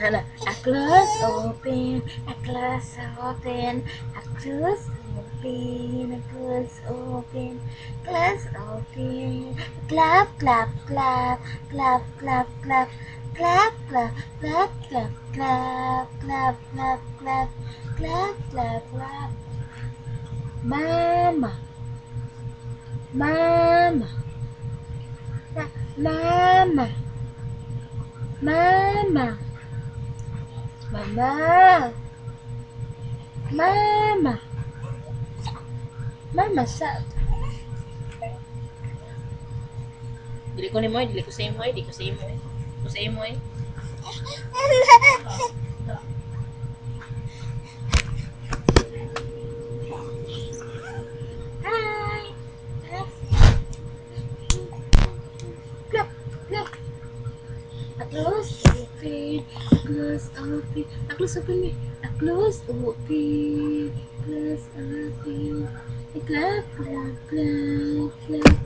Hala, a close open, a close open, a close open, a close open, close open, clap, clap, clap, clap, clap, clap, clap, clap, clap, clap, clap, clap, clap, clap, clap, clap, clap. Mama, mama, mama, mama, mama, mama, mama sa. Dili ko ni mo, dili ko sa imo, dili ko sa imo. Ko sa imo eh. Hi. Clap, clap. A close open, a close open, a close open me, a close open, close open. Clap, clap, clap, clap.